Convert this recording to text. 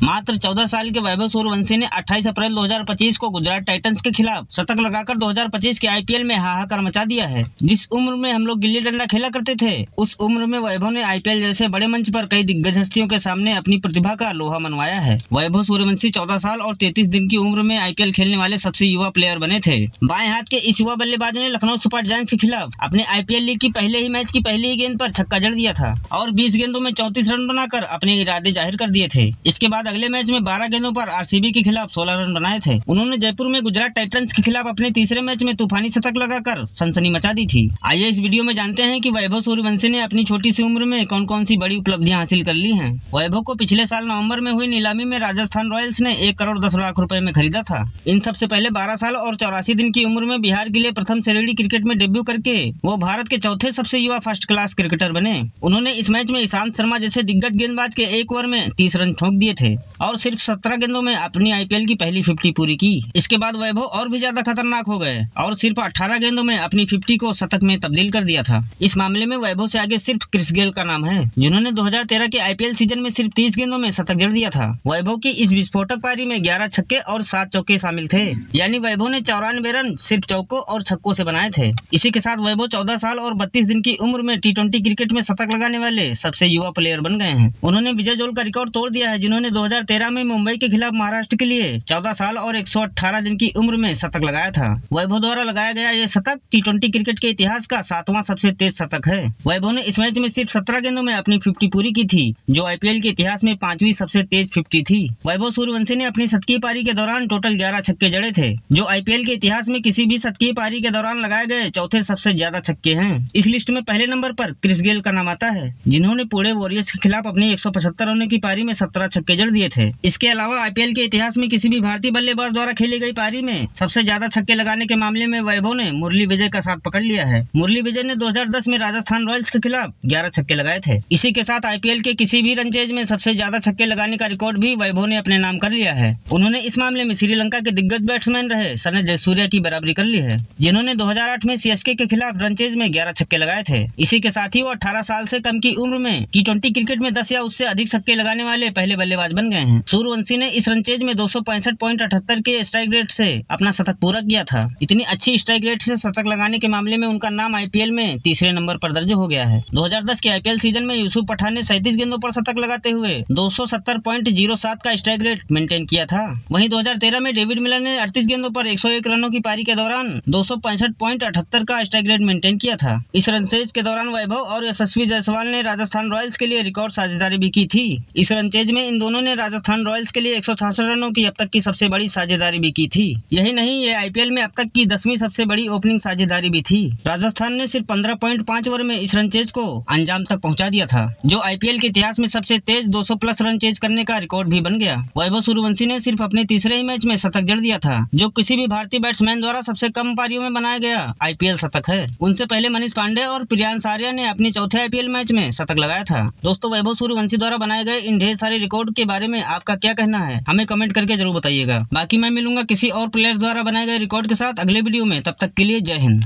मात्र 14 साल के वैभव सूर्यवंशी ने 28 अप्रैल 2025 को गुजरात टाइटंस के खिलाफ शतक लगाकर 2025 के आईपीएल में हाहाकार मचा दिया है। जिस उम्र में हम लोग गिल्ली डंडा खेला करते थे, उस उम्र में वैभव ने आईपीएल जैसे बड़े मंच पर कई दिग्गज हस्तियों के सामने अपनी प्रतिभा का लोहा मनवाया है। वैभव सूर्यवंशी 14 साल और 33 दिन की उम्र में आईपीएल खेलने वाले सबसे युवा प्लेयर बने थे। बाएं हाथ के इस युवा बल्लेबाज ने लखनऊ सुपर जायंट्स के खिलाफ अपने आईपीएल लीग की पहले ही मैच की पहली ही गेंद पर छक्का जड़ दिया था और 20 गेंदों में 34 रन बनाकर अपने इरादे जाहिर कर दिए थे। इसके बाद अगले मैच में 12 गेंदों पर आरसीबी के खिलाफ 16 रन बनाए थे। उन्होंने जयपुर में गुजरात टाइटंस के खिलाफ अपने तीसरे मैच में तूफानी शतक लगाकर सनसनी मचा दी थी। आइए इस वीडियो में जानते हैं कि वैभव सूर्यवंशी ने अपनी छोटी सी उम्र में कौन कौन सी बड़ी उपलब्धियां हासिल कर ली हैं। वैभव को पिछले साल नवंबर में हुई नीलामी में राजस्थान रॉयल्स ने 1 करोड़ 10 लाख रुपए में खरीदा था। इन सबसे पहले 12 साल और 84 दिन की उम्र में बिहार के लिए प्रथम श्रेणी क्रिकेट में डेब्यू करके वो भारत के चौथे सबसे युवा फर्स्ट क्लास क्रिकेटर बने। उन्होंने इस मैच में ईशांत शर्मा जैसे दिग्गज गेंदबाज के 1 ओवर में 30 रन ठोक दिए थे और सिर्फ 17 गेंदों में अपनी आईपीएल की पहली 50 पूरी की। इसके बाद वैभव और भी ज्यादा खतरनाक हो गए और सिर्फ 18 गेंदों में अपनी 50 को शतक में तब्दील कर दिया था। इस मामले में वैभव से आगे सिर्फ क्रिस गेल का नाम है, जिन्होंने 2013 के आईपीएल सीजन में सिर्फ 30 गेंदों में शतक जड़ दिया था। वैभव की इस विस्फोटक पारी में 11 छक्के और 7 चौके शामिल थे, यानी वैभव ने 94 रन सिर्फ चौकों और छक्कों से बनाए थे। इसी के साथ वैभव 14 साल और 32 दिन की उम्र में T20 क्रिकेट में शतक लगाने वाले सबसे युवा प्लेयर बन गए हैं। उन्होंने विजय जोल का रिकॉर्ड तोड़ दिया है, जिन्होंने 2013 में मुंबई के खिलाफ महाराष्ट्र के लिए 14 साल और 118 दिन की उम्र में शतक लगाया था। वैभव द्वारा लगाया गया यह शतक T20 क्रिकेट के इतिहास का 7वां सबसे तेज शतक है। वैभव ने इस मैच में सिर्फ 17 गेंदों में अपनी 50 पूरी की थी, जो आईपीएल के इतिहास में 5वीं सबसे तेज 50 थी। वैभव सूर्यवंशी ने अपनी शतकीय पारी के दौरान टोटल 11 छक्के जड़े थे, जो आईपीएल के इतिहास में किसी भी शतकीय पारी के दौरान लगाए गए चौथे सबसे ज्यादा छक्के हैं। इस लिस्ट में पहले नंबर पर क्रिस गेल का नाम आता है, जिन्होंने पुणे वॉरियर्स के खिलाफ अपनी 175 रनों की पारी में 17 छक्के जड़ दिए थे। इसके अलावा आईपीएल के इतिहास में किसी भी भारतीय बल्लेबाज द्वारा खेली गई पारी में सबसे ज्यादा छक्के लगाने के मामले में वैभव ने मुरली विजय का साथ पकड़ लिया है। मुरली विजय ने 2010 में राजस्थान रॉयल्स के खिलाफ 11 छक्के लगाए थे। इसी के साथ आईपीएल के किसी भी रनचेज में सबसे ज्यादा छक्के लगाने का रिकॉर्ड भी वैभव ने अपने नाम कर लिया है। उन्होंने इस मामले में श्रीलंका के दिग्गज बैट्समैन रहे सनथ जयसूर्या की बराबरी कर ली है, जिन्होंने 2008 में सीएसके के खिलाफ रनचेज में 11 छक्के लगाए थे। इसी के साथ ही वो 18 साल से कम की उम्र में T20 क्रिकेट में 10 या उससे अधिक छक्के लगाने वाले पहले बल्लेबाज बन गए हैं। सूर्यवंशी ने इस रनचेज में 265.78 के स्ट्राइक रेट से अपना शतक पूरा किया था। इतनी अच्छी स्ट्राइक रेट से शतक लगाने के मामले में उनका नाम आईपीएल में तीसरे नंबर पर दर्ज हो गया है। 2010 के आईपीएल सीजन में यूसुफ पठान ने 37 गेंदों पर शतक लगाते हुए 270.07 का स्ट्राइक रेट मेंटेन किया था। वहीं 2013 में डेविड मिलर ने 38 गेंदों पर 101 रनों की पारी के दौरान 265.78 का स्ट्राइक रेट मेंटेन किया था। इस रनचेज के दौरान वैभव और यशस्वी जायसवाल ने राजस्थान रॉयल्स के लिए रिकॉर्ड साझेदारी भी की थी। इस रनचेज में इन दोनों ने राजस्थान रॉयल्स के लिए 166 रनों की अब तक की सबसे बड़ी साझेदारी भी की थी। यही नहीं, ये आईपीएल में अब तक की 10वीं सबसे बड़ी ओपनिंग साझेदारी भी थी। राजस्थान ने सिर्फ 15.5 ओवर में इस रनचेज को अंजाम तक पहुंचा दिया था, जो आईपीएल के इतिहास में सबसे तेज 200 प्लस रनचेज करने का रिकॉर्ड भी बन गया। वैभव सूर्यवंशी ने सिर्फ अपने तीसरे ही मैच में शतक जड़ दिया था, जो किसी भी भारतीय बैट्समैन द्वारा सबसे कम पारियों में बनाया गया आईपीएल शतक है। उनसे पहले मनीष पांडे और प्रियांश आर्या ने अपने चौथे आईपीएल मैच में शतक लगाया था। दोस्तों, वैभव सूर्यवंशी द्वारा बनाए गए इन ढेर सारे रिकॉर्ड के बारे में आपका क्या कहना है, हमें कमेंट करके जरूर बताइएगा। बाकी मैं मिलूंगा किसी और प्लेयर द्वारा बनाए गए रिकॉर्ड के साथ अगले वीडियो में। तब तक के लिए जय हिंद।